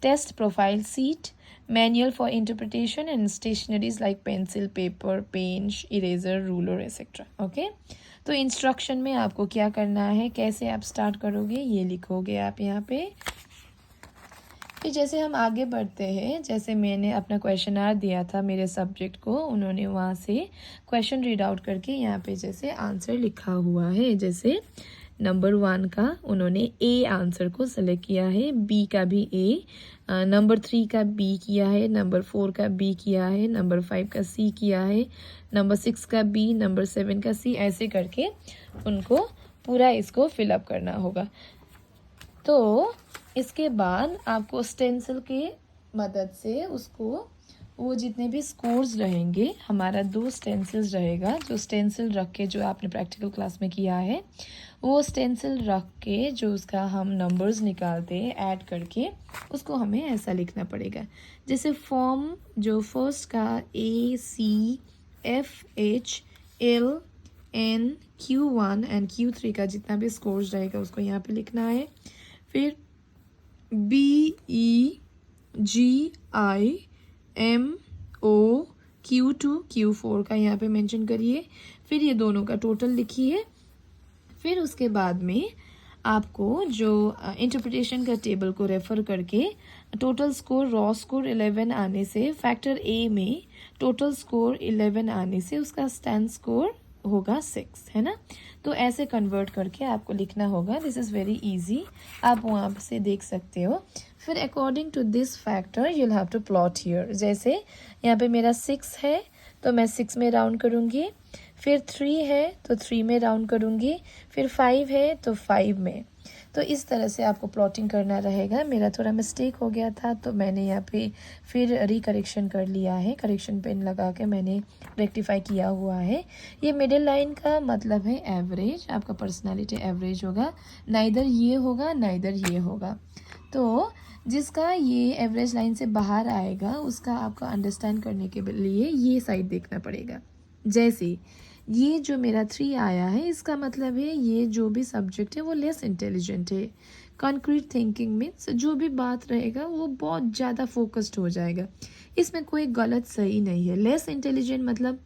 test profile sheet, manual for interpretation and stationeries like pencil, paper, pen, eraser, ruler etcetera. Okay, तो instruction में आपको क्या करना है, कैसे आप स्टार्ट करोगे, ये लिखोगे आप यहाँ पे। फिर जैसे हम आगे बढ़ते हैं, जैसे मैंने अपना क्वेश्चन आर दिया था मेरे सब्जेक्ट को, उन्होंने वहाँ से क्वेश्चन रीड आउट करके यहाँ पे जैसे आंसर लिखा हुआ है। जैसे नंबर 1 का उन्होंने ए आंसर को सेलेक्ट किया है, बी का भी ए, नंबर 3 का बी किया है, नंबर 4 का बी किया है, नंबर 5 का सी किया है, नंबर 6 का बी, नंबर 7 का सी, ऐसे करके उनको पूरा इसको फिलअप करना होगा। तो इसके बाद आपको स्टेंसिल के मदद से उसको वो जितने भी स्कोर्स रहेंगे, हमारा 2 स्टेंसिल्स रहेगा, जो स्टेंसिल रख के जो आपने प्रैक्टिकल क्लास में किया है, वो स्टेंसिल रख के जो उसका हम नंबर्स निकालते हैं ऐड करके, उसको हमें ऐसा लिखना पड़ेगा। जैसे फॉर्म जो फर्स्ट का ACFHLNQ1 एंड Q3 का जितना भी स्कोर्स रहेगा उसको यहाँ पे लिखना है। फिर BEGIMO Q2 Q4 का यहाँ पे मेंशन करिए। फिर ये दोनों का टोटल लिखिए। फिर उसके बाद में आपको जो इंटरप्रिटेशन का टेबल को रेफर करके टोटल स्कोर, रॉ स्कोर 11 आने से, फैक्टर ए में टोटल स्कोर 11 आने से उसका स्टैंड स्कोर होगा 6, है ना। तो ऐसे कन्वर्ट करके आपको लिखना होगा। दिस इज़ वेरी इजी, आप वहाँ से देख सकते हो। फिर according to this factor you will have to plot here. जैसे यहाँ पे मेरा 6 है तो मैं 6 में राउंड करूँगी, फिर 3 है तो 3 में राउंड करूँगी, फिर 5 है तो 5 में। तो इस तरह से आपको प्लॉटिंग करना रहेगा। मेरा थोड़ा मिस्टेक हो गया था तो मैंने यहाँ पे फिर रिकरेक्शन कर लिया है, करेक्शन पेन लगा के मैंने रेक्टिफाई किया हुआ है। ये मिडिल लाइन का मतलब है एवरेज, आपका पर्सनालिटी एवरेज होगा, नाइदर ये होगा नाइदर ये होगा। तो जिसका ये एवरेज लाइन से बाहर आएगा उसका आपका अंडरस्टैंड करने के लिए ये साइड देखना पड़ेगा। जैसे ये जो मेरा 3 आया है, इसका मतलब है ये जो भी सब्जेक्ट है वो लेस इंटेलिजेंट है। कंक्रीट थिंकिंग मीन्स जो भी बात रहेगा वो बहुत ज़्यादा फोकस्ड हो जाएगा, इसमें कोई गलत सही नहीं है। लेस इंटेलिजेंट मतलब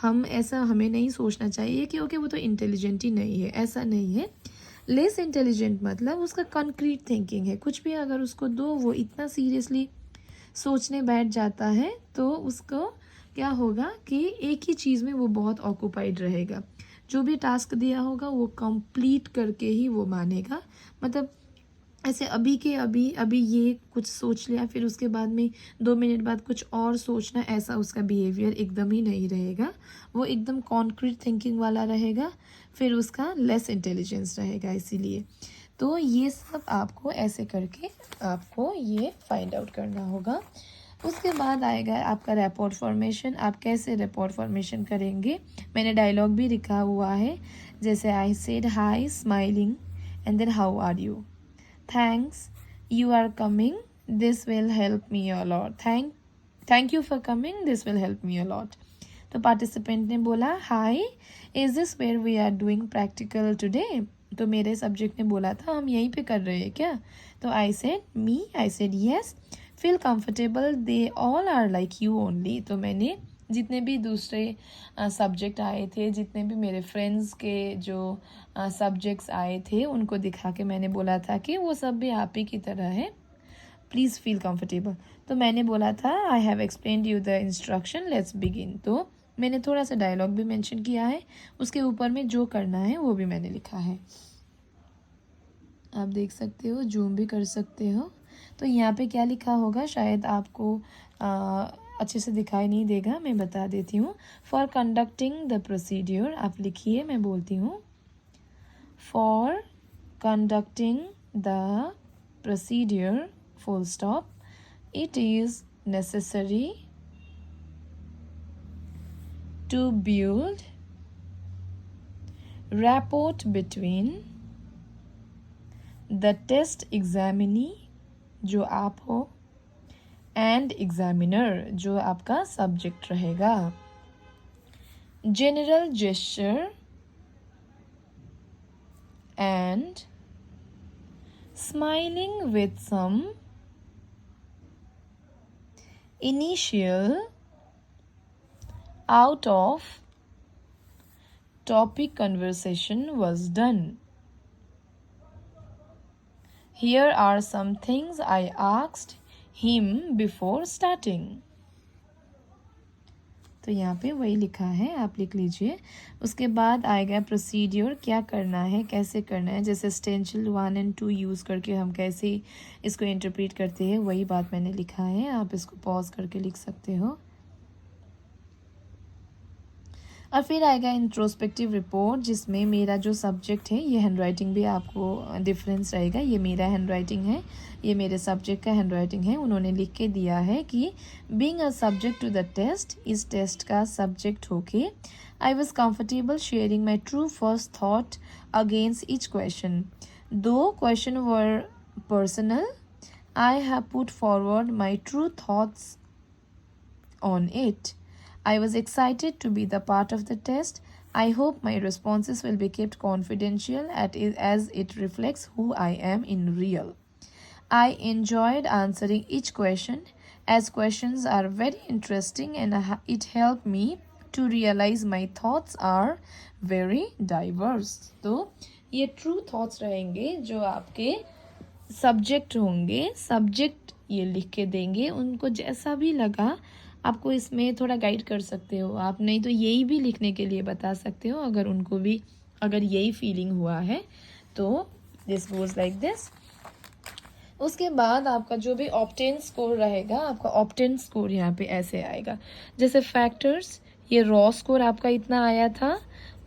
हम ऐसा हमें नहीं सोचना चाहिए कि ओके वो तो इंटेलिजेंट ही नहीं है, ऐसा नहीं है। लेस इंटेलिजेंट मतलब उसका कंक्रीट थिंकिंग है, कुछ भी अगर उसको दो वो इतना सीरियसली सोचने बैठ जाता है तो उसको क्या होगा कि एक ही चीज़ में वो बहुत ऑक्यूपाइड रहेगा। जो भी टास्क दिया होगा वो कंप्लीट करके ही वो मानेगा। मतलब ऐसे अभी के अभी अभी ये कुछ सोच लिया, फिर उसके बाद में 2 मिनट बाद कुछ और सोचना, ऐसा उसका बिहेवियर एकदम ही नहीं रहेगा। वो एकदम कॉन्क्रीट थिंकिंग वाला रहेगा, फिर उसका लेस इंटेलिजेंस रहेगा। इसीलिए तो ये सब आपको ऐसे करके आपको ये फाइंड आउट करना होगा। उसके बाद आएगा आपका रैपोर्ट फॉर्मेशन। आप कैसे रैपोर्ट फॉर्मेशन करेंगे, मैंने डायलॉग भी लिखा हुआ है। जैसे I said hi smiling and then how are you, thanks, you are coming, this will help me a lot, thank you for coming, this will help me a lot। तो participant ने बोला hi, is this where we are doing practical today, तो मेरे subject ने बोला था हम यहीं पे कर रहे हैं क्या। तो I said yes, feel comfortable, they all are like you only. तो मैंने जितने भी दूसरे सब्जेक्ट आए थे, जितने भी मेरे फ्रेंड्स के जो सब्जेक्ट्स आए थे, उनको दिखा के मैंने बोला था कि वो सब भी आप ही की तरह है, प्लीज़ फील कंफर्टेबल। तो मैंने बोला था I have explained you the instruction, let's begin. तो मैंने थोड़ा सा डायलॉग भी मेंशन किया है, उसके ऊपर में जो करना है वो भी मैंने लिखा है। आप देख सकते हो, जूम भी कर सकते हो। तो यहाँ पे क्या लिखा होगा शायद आपको अच्छे से दिखाई नहीं देगा, मैं बता देती हूँ। फॉर कंडक्टिंग द प्रोसीड्योर, आप लिखिए, मैं बोलती हूँ। For conducting the procedure full stop, it is necessary to build rapport between the test examinee, जो आप हो, एंड एग्जामिनर, जो आपका सब्जेक्ट रहेगा। General gesture and smiling with some initial out of topic conversation was done. Here are some things I asked him before starting. तो यहाँ पे वही लिखा है, आप लिख लीजिए। उसके बाद आएगा प्रोसीड्योर, क्या करना है, कैसे करना है। जैसे स्टेंशियल 1 और 2 यूज़ करके हम कैसे इसको इंटरप्रेट करते हैं, वही बात मैंने लिखा है। आप इसको पॉज करके लिख सकते हो। और फिर आएगा इंट्रोस्पेक्टिव रिपोर्ट, जिसमें मेरा जो सब्जेक्ट है, ये हैंडराइटिंग भी आपको डिफरेंस रहेगा। ये मेरा हैंडराइटिंग है, ये मेरे सब्जेक्ट का हैंडराइटिंग है। उन्होंने लिख के दिया है कि being a subject to the test, इस टेस्ट का सब्जेक्ट होके I was comfortable sharing my true first thought against each question. दो question were personal, I have put forward my true thoughts on it. I was excited to be the part of the test. I hope my responses will be kept confidential as it reflects who I am in real. I enjoyed answering each question as questions are very interesting and it helped me to realize my thoughts are very diverse. तो ये true thoughts रहेंगे जो आपके subject होंगे। Subject ये लिख के देंगे, उनको जैसा भी लगा आपको इसमें थोड़ा गाइड कर सकते हो आप, नहीं तो यही भी लिखने के लिए बता सकते हो अगर उनको भी अगर यही फीलिंग हुआ है तो। This goes like this. उसके बाद आपका जो भी ऑप्टेन स्कोर रहेगा, आपका ऑप्टेन स्कोर यहाँ पे ऐसे आएगा। जैसे फैक्टर्स, ये रॉ स्कोर आपका इतना आया था,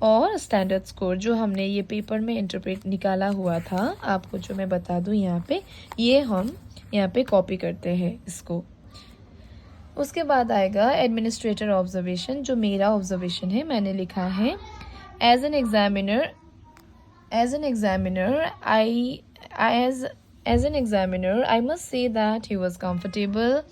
और स्टैंडर्ड स्कोर जो हमने ये पेपर में इंटरप्रेट निकाला हुआ था, आपको जो मैं बता दूँ यहाँ पे, ये हम यहाँ पे कॉपी करते हैं इसको। उसके बाद आएगा एडमिनिस्ट्रेटर ऑब्जर्वेशन, जो मेरा ऑब्जर्वेशन है, मैंने लिखा है as an examiner I must say that he was comfortable,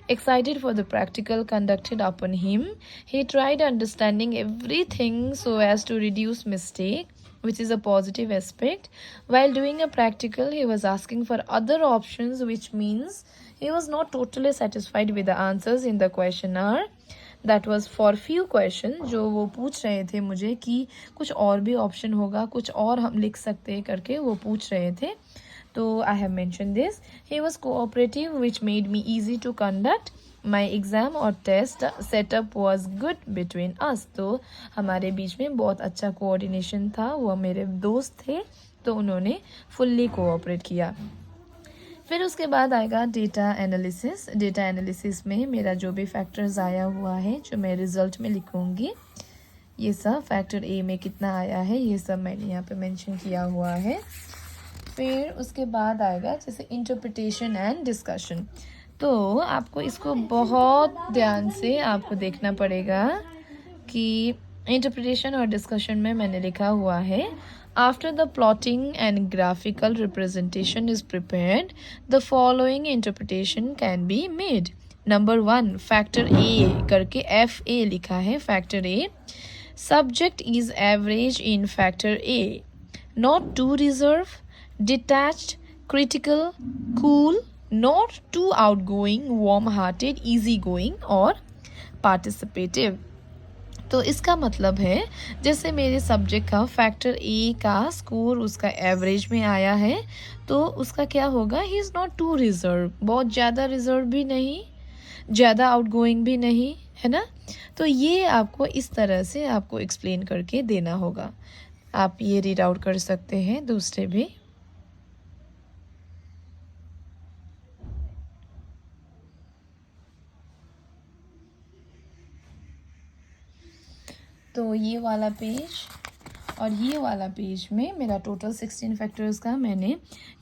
excited for the practical conducted upon him. He tried understanding everything so as to reduce mistake, which is a positive aspect. While doing a practical, he was asking for other options, which means he was not totally satisfied with the answers in the questionnaire. That was for few questions जो वो पूछ रहे थे मुझे कि कुछ और भी ऑप्शन होगा, कुछ और हम लिख सकते हैं करके वो पूछ रहे थे। तो I have mentioned this. He was cooperative, which made me easy to conduct. My exam और test setup was good between us. तो हमारे बीच में बहुत अच्छा कोऑर्डिनेशन था, वो मेरे दोस्त थे तो उन्होंने फुल्ली कोऑपरेट किया। फिर उसके बाद आएगा डेटा एनालिसिस। डेटा एनालिसिस में मेरा जो भी फैक्टर्स आया हुआ है जो मैं रिज़ल्ट में लिखूँगी, ये सब फैक्टर ए में कितना आया है ये सब मैंने यहाँ पे मेंशन किया हुआ है। फिर उसके बाद आएगा जैसे इंटरप्रिटेशन एंड डिस्कशन। तो आपको इसको बहुत ध्यान से आपको देखना पड़ेगा कि इंटरप्रिटेशन और डिस्कशन में मैंने लिखा हुआ है, after the plotting and graphical representation is prepared the following interpretation can be made. Number 1 factor A करके FA लिखा है। Factor A, subject is average in factor A, not too reserved, detached, critical, cool, not too outgoing, warm-hearted, easygoing और participative। तो इसका मतलब है जैसे मेरे सब्जेक्ट का फैक्टर ए का स्कोर उसका एवरेज में आया है, तो उसका क्या होगा, he is not too reserve, बहुत ज़्यादा रिजर्व भी नहीं, ज़्यादा आउटगोइंग भी नहीं, है ना। तो ये आपको इस तरह से आपको एक्सप्लेन करके देना होगा। आप ये रीड आउट कर सकते हैं दूसरे भी। तो ये वाला पेज और ये वाला पेज में मेरा टोटल 16 फैक्टर्स का मैंने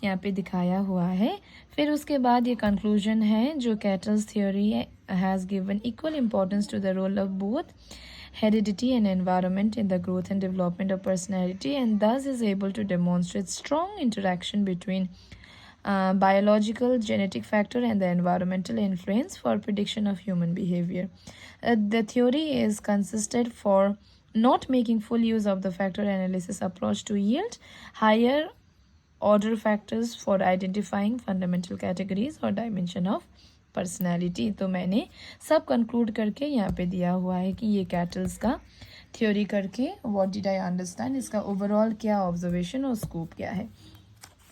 यहाँ पे दिखाया हुआ है। फिर उसके बाद ये कंक्लूजन है जो Cattell's theory has given equal importance to the role of both heredity and environment in the growth and development of personality, and thus is able to demonstrate strong interaction between biological genetic factor and the environmental influence for prediction of human behavior. The theory is consisted for not making full use of the factor analysis approach to yield higher order factors for identifying fundamental categories or dimension of personality. तो मैंने सब conclude करके यहाँ पे दिया हुआ है कि ये कैटल्स का थ्योरी करके व्हाट डिड आई अंडरस्टैंड, इसका ओवरऑल क्या ऑब्जर्वेशन और स्कोप क्या है।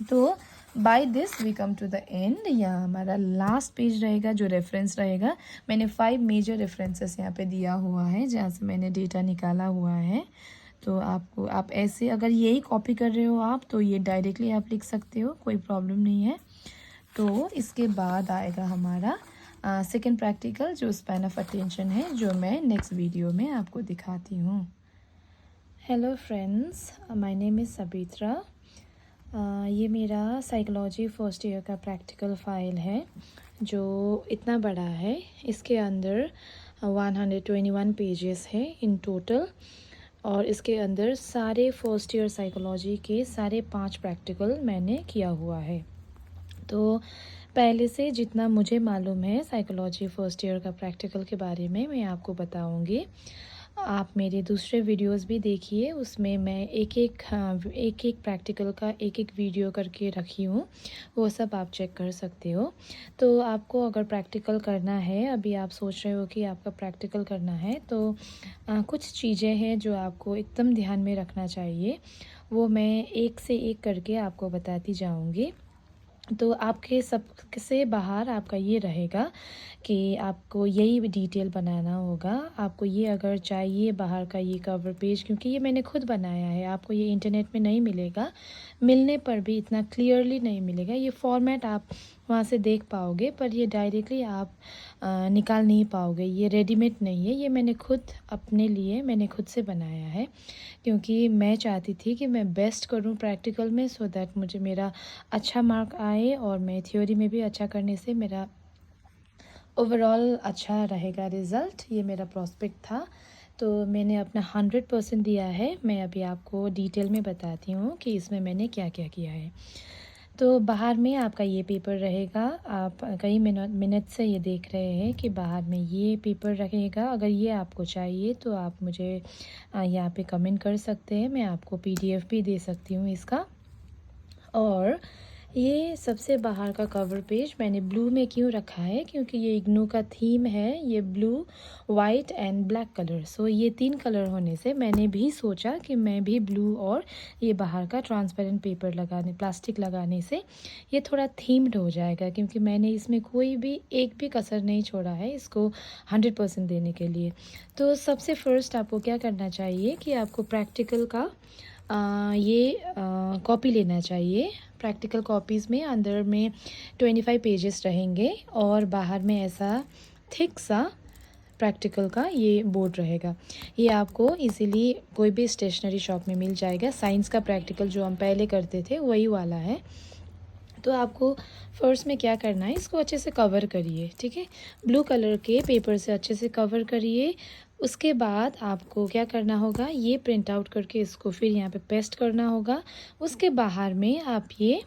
तो by this we come to the end. यहाँ हमारा लास्ट पेज रहेगा जो रेफरेंस रहेगा। मैंने 5 मेजर रेफरेंसेस यहाँ पे दिया हुआ है जहाँ से मैंने डेटा निकाला हुआ है। तो आपको आप ऐसे अगर यही कॉपी कर रहे हो आप तो ये डायरेक्टली आप लिख सकते हो, कोई प्रॉब्लम नहीं है। तो इसके बाद आएगा हमारा सेकंड प्रैक्टिकल जो स्पैन ऑफ अटेंशन है, जो मैं नेक्स्ट वीडियो में आपको दिखाती हूँ। Hello friends, my name is Sabitra. ये मेरा साइकोलॉजी फर्स्ट ईयर का प्रैक्टिकल फ़ाइल है जो इतना बड़ा है। इसके अंदर 121 पेजेस है इन टोटल, और इसके अंदर सारे फर्स्ट ईयर साइकोलॉजी के सारे 5 प्रैक्टिकल मैंने किया हुआ है। तो पहले से जितना मुझे मालूम है साइकोलॉजी फर्स्ट ईयर का प्रैक्टिकल के बारे में मैं आपको बताऊंगी। आप मेरे दूसरे वीडियोस भी देखिए, उसमें मैं एक एक प्रैक्टिकल का एक वीडियो करके रखी हूँ, वो सब आप चेक कर सकते हो। तो आपको अगर प्रैक्टिकल करना है, अभी आप सोच रहे हो कि आपका प्रैक्टिकल करना है, तो कुछ चीज़ें हैं जो आपको एकदम ध्यान में रखना चाहिए, वो मैं एक से एक करके आपको बताती जाऊँगी। तो आपके सब से बाहर आपका ये रहेगा कि आपको यही डिटेल बनाना होगा। आपको ये अगर चाहिए बाहर का ये कवर पेज, क्योंकि ये मैंने खुद बनाया है, आपको ये इंटरनेट में नहीं मिलेगा, मिलने पर भी इतना क्लियरली नहीं मिलेगा। ये फॉर्मेट आप वहाँ से देख पाओगे पर ये डायरेक्टली आप निकाल नहीं पाओगे, ये रेडीमेड नहीं है। ये मैंने खुद अपने लिए मैंने खुद से बनाया है, क्योंकि मैं चाहती थी कि मैं बेस्ट करूं प्रैक्टिकल में, सो दैट मुझे मेरा अच्छा मार्क आए और मैं थ्योरी में भी अच्छा करने से मेरा ओवरऑल अच्छा रहेगा रिज़ल्ट। ये मेरा प्रॉस्पेक्ट था, तो मैंने अपना 100% दिया है। मैं अभी आपको डिटेल में बताती हूँ कि इसमें मैंने क्या क्या किया है। तो बाहर में आपका ये पेपर रहेगा। आप कई मिनट से ये देख रहे हैं कि बाहर में ये पेपर रहेगा। अगर ये आपको चाहिए तो आप मुझे यहाँ पे कमेंट कर सकते हैं, मैं आपको PDF भी दे सकती हूँ इसका। और ये सबसे बाहर का कवर पेज मैंने ब्लू में क्यों रखा है, क्योंकि ये इग्नू का थीम है, ये blue, white and black colour. So ये 3 कलर होने से मैंने भी सोचा कि मैं भी ब्लू और ये बाहर का ट्रांसपेरेंट पेपर लगाने, प्लास्टिक लगाने से ये थोड़ा थीम्ड हो जाएगा, क्योंकि मैंने इसमें कोई भी एक भी कसर नहीं छोड़ा है इसको 100% देने के लिए। तो सबसे फर्स्ट आपको क्या करना चाहिए कि आपको प्रैक्टिकल का ये कॉपी लेना चाहिए। प्रैक्टिकल कॉपीज़ में अंदर में 25 पेजेस रहेंगे और बाहर में ऐसा थिक सा प्रैक्टिकल का ये बोर्ड रहेगा। ये आपको इजीली कोई भी स्टेशनरी शॉप में मिल जाएगा। साइंस का प्रैक्टिकल जो हम पहले करते थे वही वाला है। तो आपको फर्स्ट में क्या करना है, इसको अच्छे से कवर करिए, ठीक है। ब्लू कलर के पेपर से अच्छे से कवर करिए। उसके बाद आपको क्या करना होगा, ये प्रिंट आउट करके इसको फिर यहाँ पे पेस्ट करना होगा। उसके बाहर में आप ये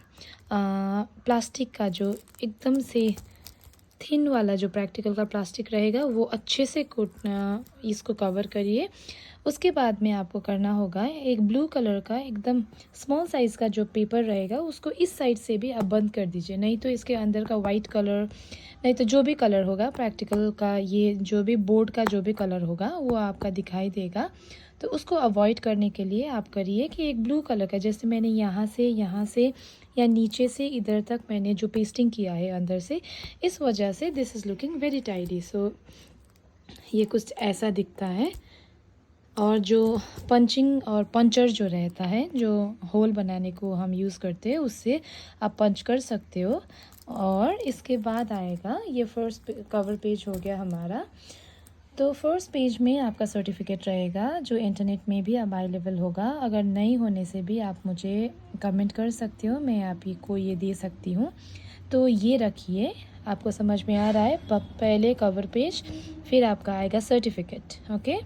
प्लास्टिक का जो एकदम से थिन वाला जो प्रैक्टिकल का प्लास्टिक रहेगा वो अच्छे से इसको कवर करिए। उसके बाद में आपको करना होगा एक ब्लू कलर का एकदम स्मॉल साइज़ का जो पेपर रहेगा उसको इस साइड से भी आप बंद कर दीजिए, नहीं तो इसके अंदर का वाइट कलर, नहीं तो जो भी कलर होगा प्रैक्टिकल का, ये जो भी बोर्ड का जो भी कलर होगा वो आपका दिखाई देगा। तो उसको अवॉइड करने के लिए आप करिए कि एक ब्लू कलर का, जैसे मैंने यहाँ से या नीचे से इधर तक मैंने जो पेस्टिंग किया है अंदर से, इस वजह से this is looking very tidy. So ये कुछ ऐसा दिखता है। और जो पंचिंग और पंचर जो रहता है, जो होल बनाने को हम यूज़ करते हैं, उससे आप पंच कर सकते हो। और इसके बाद आएगा ये फर्स्ट कवर पेज हो गया हमारा। तो फर्स्ट पेज में आपका सर्टिफिकेट रहेगा जो इंटरनेट में भी अवेलेबल होगा। अगर नहीं होने से भी आप मुझे कमेंट कर सकते हो, मैं आपको ये दे सकती हूँ। तो ये रखिए, आपको समझ में आ रहा है। पहले कवर पेज, फिर आपका आएगा सर्टिफिकेट, ओके।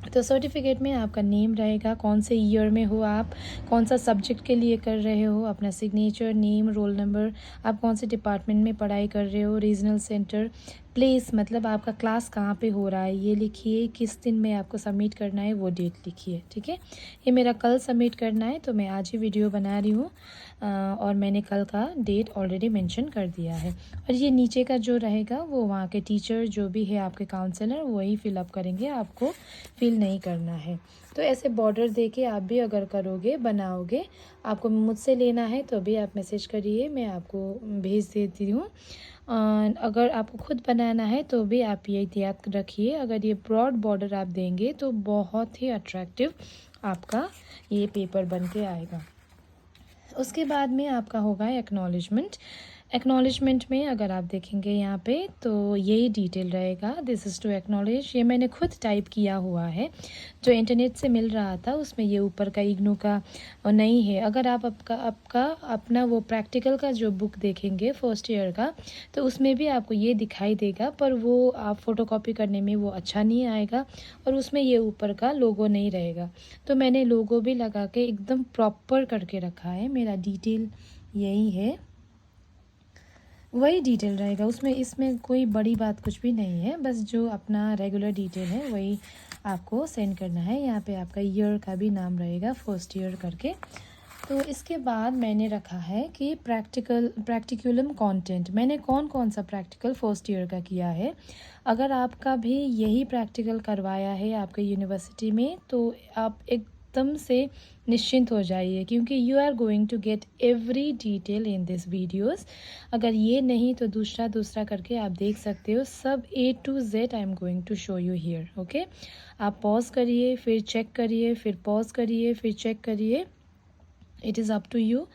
तो सर्टिफिकेट में आपका नेम रहेगा, कौन से ईयर में हो आप, कौन सा सब्जेक्ट के लिए कर रहे हो, अपना सिग्नेचर, नेम, रोल नंबर, आप कौन से डिपार्टमेंट में पढ़ाई कर रहे हो, रीजनल सेंटर, प्लेस मतलब आपका क्लास कहाँ पे हो रहा है ये लिखिए, किस दिन में आपको सबमिट करना है वो डेट लिखिए, ठीक है। ये मेरा कल सबमिट करना है तो मैं आज ही वीडियो बना रही हूँ और मैंने कल का डेट ऑलरेडी मेंशन कर दिया है। और ये नीचे का जो रहेगा वो वहाँ के टीचर जो भी है आपके काउंसलर वही फिलअप करेंगे, आपको फिल नहीं करना है। तो ऐसे बॉर्डर दे के आप भी अगर करोगे, बनाओगे, आपको मुझसे लेना है तो भी आप मैसेज करिए, मैं आपको भेज देती हूँ। अगर आपको खुद बनाना है तो भी आप ये याद रखिए, अगर ये ब्रॉड बॉर्डर आप देंगे तो बहुत ही अट्रैक्टिव आपका ये पेपर बन के आएगा। उसके बाद में आपका होगा एक्नॉलेजमेंट। एक्नॉलेजमेंट में अगर आप देखेंगे यहाँ पे तो यही डिटेल रहेगा, दिस इज़ टू एक्नॉलेज। ये मैंने खुद टाइप किया हुआ है, जो इंटरनेट से मिल रहा था उसमें ये ऊपर का इग्नू का नहीं है। अगर आप आपका अपना वो प्रैक्टिकल का जो बुक देखेंगे फर्स्ट ईयर का, तो उसमें भी आपको ये दिखाई देगा, पर वो आप फ़ोटोकॉपी करने में वो अच्छा नहीं आएगा और उसमें ये ऊपर का लोगो नहीं रहेगा। तो मैंने लोगो भी लगा के एकदम प्रॉपर करके रखा है, मेरा डिटेल यही है, वही डिटेल रहेगा उसमें, इसमें कोई बड़ी बात कुछ भी नहीं है, बस जो अपना रेगुलर डिटेल है वही आपको सेंड करना है। यहाँ पे आपका ईयर का भी नाम रहेगा, फर्स्ट ईयर करके। तो इसके बाद मैंने रखा है कि प्रैक्टिकुलम कंटेंट, मैंने कौन कौन सा प्रैक्टिकल फर्स्ट ईयर का किया है। अगर आपका भी यही प्रैक्टिकल करवाया है आपके यूनिवर्सिटी में तो आप एकदम से निश्चिंत हो जाइए, क्योंकि you are going to get every detail in this videos. अगर ये नहीं तो दूसरा करके आप देख सकते हो, सब A to Z I am going to show you here, okay. आप पॉज करिए, फिर चेक करिए, फिर पॉज करिए, फिर चेक करिए, it is up to you,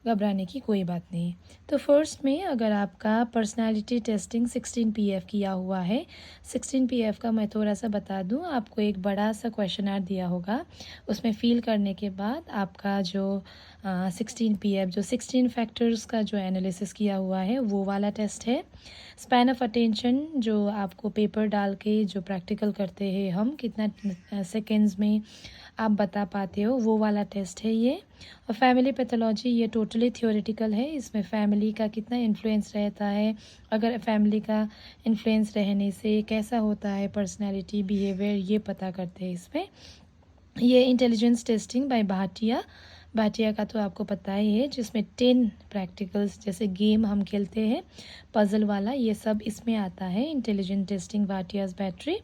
घबराने की कोई बात नहीं। तो फर्स्ट में अगर आपका पर्सनालिटी टेस्टिंग 16 PF किया हुआ है, 16 PF का मैं थोड़ा सा बता दूं, आपको एक बड़ा सा क्वेश्चनर दिया होगा, उसमें फिल करने के बाद आपका जो 16 PF जो 16 फैक्टर्स का जो एनालिसिस किया हुआ है वो वाला टेस्ट है। स्पैन ऑफ अटेंशन जो आपको पेपर डाल के जो प्रैक्टिकल करते हैं हम, कितना सेकेंड्स में आप बता पाते हो, वो वाला टेस्ट है ये। और फैमिली पैथोलॉजी ये टोटली थ्योरेटिकल है, इसमें फैमिली का कितना इन्फ्लुएंस रहता है, अगर फैमिली का इन्फ्लुएंस रहने से कैसा होता है पर्सनालिटी बिहेवियर, ये पता करते हैं इसमें। ये इंटेलिजेंस टेस्टिंग बाय भाटिया का तो आपको पता ही है, जिसमें 10 प्रैक्टिकल्स जैसे गेम हम खेलते हैं पजल वाला, ये सब इसमें आता है, intelligent testing Bhatia's battery.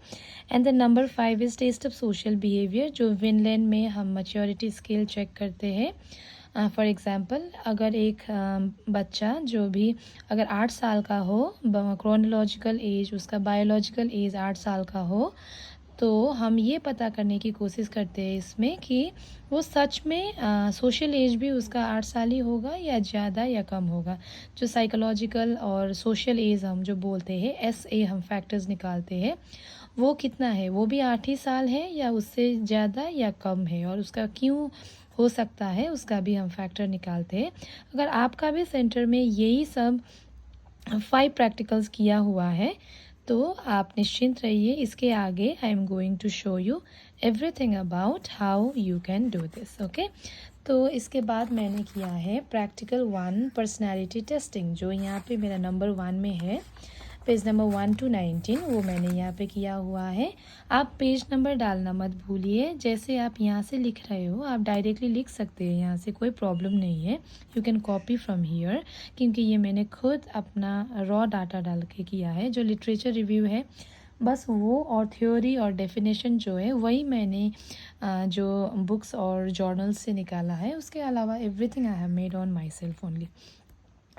And the number 5 is test of social behaviour, जो विनलैंड में हम मैच्योरिटी स्केल चेक करते हैं। फॉर एग्ज़ाम्पल अगर एक बच्चा जो भी अगर 8 साल का हो, क्रोनोलॉजिकल एज उसका बायोलॉजिकल एज 8 साल का हो, तो हम ये पता करने की कोशिश करते हैं इसमें कि वो सच में सोशल एज भी उसका 8 साल ही होगा या ज़्यादा या कम होगा। जो साइकोलॉजिकल और सोशल एज हम जो बोलते हैं, SA हम फैक्टर्स निकालते हैं, वो कितना है, वो भी 8 ही साल है या उससे ज़्यादा या कम है, और उसका क्यों हो सकता है उसका भी हम फैक्टर निकालते हैं। अगर आपका भी सेंटर में यही सब 5 प्रैक्टिकल्स किया हुआ है तो आप निश्चिंत रहिए, इसके आगे I am going to show you everything about how you can do this. Okay, तो इसके बाद मैंने किया है प्रैक्टिकल 1 पर्सनालिटी टेस्टिंग, जो यहाँ पे मेरा नंबर 1 में है, पेज नंबर 1 to 19 वो मैंने यहाँ पे किया हुआ है। आप पेज नंबर डालना मत भूलिए, जैसे आप यहाँ से लिख रहे हो आप डायरेक्टली लिख सकते हैं, यहाँ से कोई प्रॉब्लम नहीं है। You can copy from here, क्योंकि ये मैंने खुद अपना रॉ डाटा डाल के किया है। जो लिटरेचर रिव्यू है बस वो, और थ्योरी और डेफिनेशन जो है वही मैंने जो बुक्स और जर्नल्स से निकाला है। उसके अलावा everything I have made on my self only.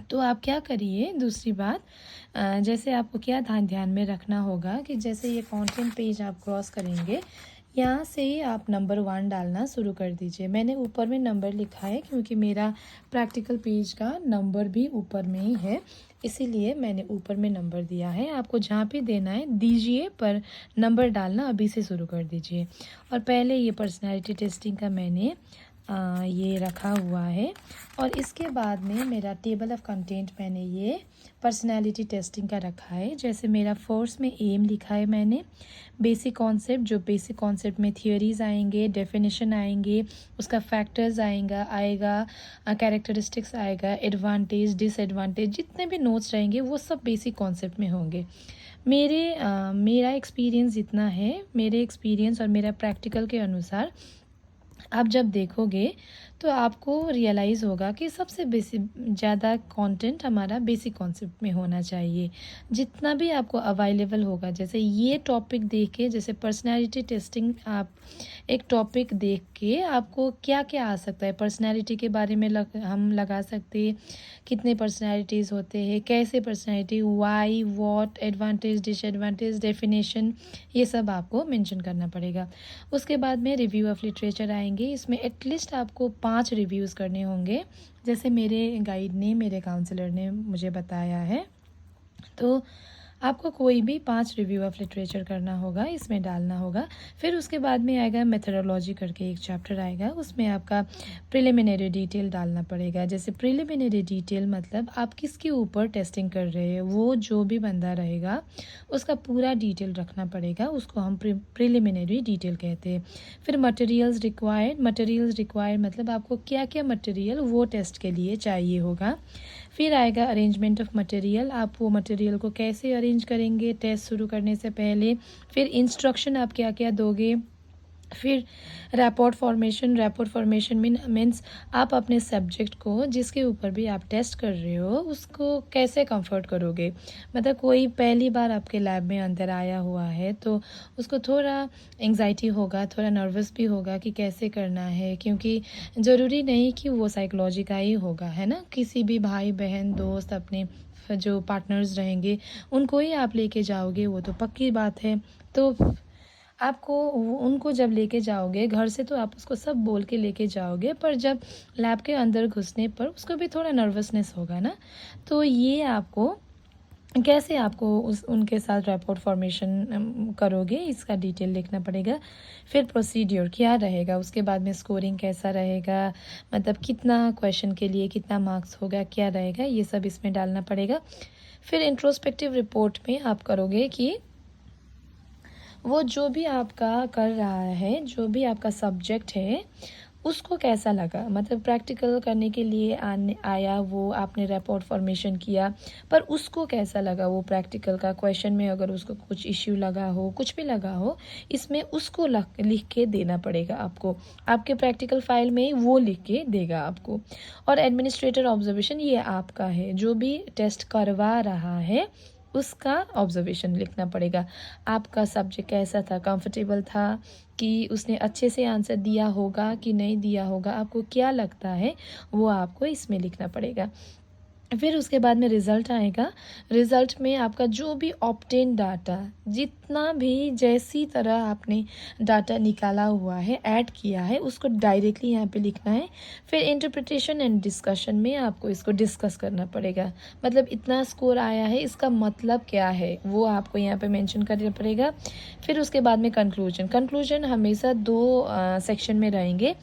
तो आप क्या करिए, दूसरी बात, जैसे आपको क्या ध्यान में रखना होगा कि जैसे ये कंटेंट पेज आप क्रॉस करेंगे, यहाँ से ही आप नंबर 1 डालना शुरू कर दीजिए। मैंने ऊपर में नंबर लिखा है क्योंकि मेरा प्रैक्टिकल पेज का नंबर भी ऊपर में ही है, इसीलिए मैंने ऊपर में नंबर दिया है। आपको जहाँ पे देना है दीजिए, पर नंबर डालना अभी से शुरू कर दीजिए। और पहले ये पर्सनैलिटी टेस्टिंग का मैंने ये रखा हुआ है, और इसके बाद में मेरा टेबल ऑफ कंटेंट मैंने ये पर्सनालिटी टेस्टिंग का रखा है। जैसे मेरा फोर्स में एम लिखा है मैंने, बेसिक कॉन्सेप्ट, जो बेसिक कॉन्सेप्ट में थियोरीज आएंगे, डेफिनेशन आएंगे, उसका फैक्टर्स आएगा, कैरेक्टरिस्टिक्स आएगा, एडवांटेज डिसएडवांटेज, जितने भी नोट्स रहेंगे वो सब बेसिक कॉन्सेप्ट में होंगे। मेरा एक्सपीरियंस जितना है, मेरे एक्सपीरियंस और मेरा प्रैक्टिकल के अनुसार आप जब देखोगे तो आपको रियलाइज़ होगा कि सबसे बेसिक ज़्यादा कंटेंट हमारा बेसिक कॉन्सेप्ट में होना चाहिए। जितना भी आपको अवेलेबल होगा, जैसे ये टॉपिक देख के, जैसे पर्सनालिटी टेस्टिंग, आप एक टॉपिक देख के आपको क्या क्या आ सकता है, पर्सनालिटी के बारे में हम लगा सकते हैं, कितने पर्सनालिटीज़ होते हैं, कैसे personality, why, what, advantage, disadvantage, definition, ये सब आपको मेंशन करना पड़ेगा। उसके बाद में रिव्यू ऑफ लिटरेचर आएंगे, इसमें एटलीस्ट आपको 5 रिव्यूज़ करने होंगे, जैसे मेरे गाइड ने, मेरे काउंसलर ने मुझे बताया है। तो आपको कोई भी 5 रिव्यू ऑफ लिटरेचर करना होगा, इसमें डालना होगा। फिर उसके बाद में आएगा मेथोडोलॉजी करके एक चैप्टर आएगा, उसमें आपका प्रिलिमिनरी डिटेल डालना पड़ेगा। जैसे प्रिलिमिनरी डिटेल मतलब आप किसके ऊपर टेस्टिंग कर रहे हैं, वो जो भी बंदा रहेगा उसका पूरा डिटेल रखना पड़ेगा, उसको हम प्रिलिमिनरी डिटेल कहते हैं। फिर मटेरियल्स रिक्वायर्ड मतलब आपको क्या क्या मटेरियल वो टेस्ट के लिए चाहिए होगा। फिर आएगा अरेंजमेंट ऑफ मटेरियल, आप वो मटेरियल को कैसे अरेंज करेंगे टेस्ट शुरू करने से पहले। फिर इंस्ट्रक्शन आप क्या क्या दोगे। फिर रैपोर्ट फॉर्मेशन मीन्स आप अपने सब्जेक्ट को, जिसके ऊपर भी आप टेस्ट कर रहे हो, उसको कैसे कंफर्ट करोगे। मतलब कोई पहली बार आपके लैब में अंदर आया हुआ है तो उसको थोड़ा एंग्जाइटी होगा, थोड़ा नर्वस भी होगा कि कैसे करना है, क्योंकि ज़रूरी नहीं कि वो साइकोलॉजी का ही होगा, है ना। किसी भी भाई बहन दोस्त अपने जो पार्टनर्स रहेंगे उनको ही आप लेके जाओगे, वो तो पक्की बात है। तो आपको उनको जब लेके जाओगे घर से तो आप उसको सब बोल के लेके जाओगे, पर जब लैब के अंदर घुसने पर उसको भी थोड़ा नर्वसनेस होगा ना। तो ये आपको कैसे आपको उनके साथ रैपोर्ट फॉर्मेशन करोगे, इसका डिटेल लिखना पड़ेगा। फिर प्रोसीड्योर क्या रहेगा, उसके बाद में स्कोरिंग कैसा रहेगा, मतलब कितना क्वेश्चन के लिए कितना मार्क्स होगा, क्या रहेगा, ये सब इसमें डालना पड़ेगा। फिर इंट्रोस्पेक्टिव रिपोर्ट में आप करोगे कि वो जो भी आपका कर रहा है, जो भी आपका सब्जेक्ट है, उसको कैसा लगा। मतलब प्रैक्टिकल करने के लिए आया वो, आपने रिपोर्ट फॉर्मेशन किया, पर उसको कैसा लगा वो प्रैक्टिकल का क्वेश्चन में, अगर उसको कुछ इश्यू लगा हो, कुछ भी लगा हो, इसमें उसको लिख के देना पड़ेगा आपको। आपके प्रैक्टिकल फाइल में वो लिख के देगा आपको। और एडमिनिस्ट्रेटर ऑब्जर्वेशन ये आपका है, जो भी टेस्ट करवा रहा है उसका ऑब्जर्वेशन लिखना पड़ेगा। आपका सब्जेक्ट कैसा था, कंफर्टेबल था कि उसने अच्छे से आंसर दिया होगा कि नहीं दिया होगा, आपको क्या लगता है वो आपको इसमें लिखना पड़ेगा। फिर उसके बाद में रिज़ल्ट आएगा। रिज़ल्ट में आपका जो भी ऑब्टेन डाटा, जितना भी जैसी तरह आपने डाटा निकाला हुआ है, ऐड किया है, उसको डायरेक्टली यहाँ पे लिखना है। फिर इंटरप्रिटेशन एंड डिस्कशन में आपको इसको डिस्कस करना पड़ेगा। मतलब इतना स्कोर आया है, इसका मतलब क्या है, वो आपको यहाँ पे मेंशन करना पड़ेगा। फिर उसके बाद में कंक्लूजन। कंक्लूजन हमेशा 2 सेक्शन में रहेंगे।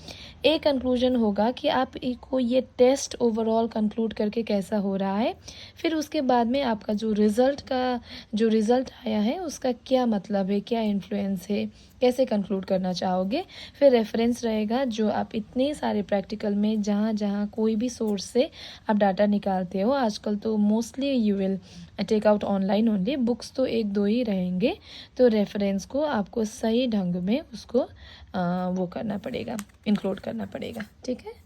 एक कंक्लूजन होगा कि आप को ये टेस्ट ओवरऑल कंक्लूड करके कैसा हो रहा है। फिर उसके बाद में आपका जो रिज़ल्ट आया है उसका क्या मतलब है, क्या इन्फ्लुएंस है, कैसे कंक्लूड करना चाहोगे। फिर रेफरेंस रहेगा, जो आप इतने सारे प्रैक्टिकल में जहाँ जहाँ कोई भी सोर्स से आप डाटा निकालते हो, आजकल तो mostly you will take out online only, books तो 1-2 ही रहेंगे। तो रेफरेंस को आपको सही ढंग में उसको वो करना पड़ेगा, इंक्लूड करना पड़ेगा। ठीक है।